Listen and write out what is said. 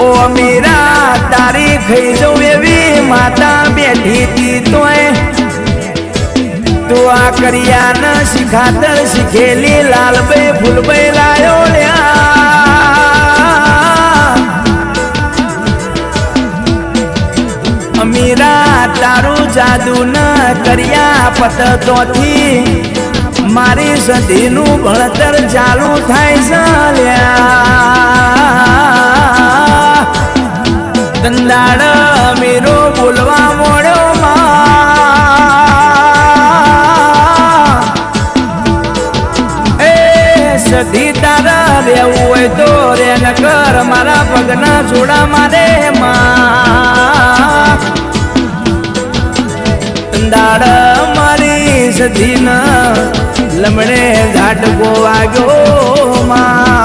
ઓ મીરા તારી ખાઈ જવું એવી માતા બેઠી તી તોય તું આ કરિયા ન શીખાતર શીખેલી લાલભાઈ ફૂલભાઈ લાયો લ્યા મીરા તારું જાદુ ન કર્યા પતતોથી મારી સધીનું ભણતર ચાલુ થાય છે દંડાળ મીરો બોલવા મોડ્યો એ સધી તારા રહેવું હોય તો રે ન કર મારા પગના જોડા મારે દંડાળ મારી સધી ન લમણે ઘાટકો વાગ્યો માં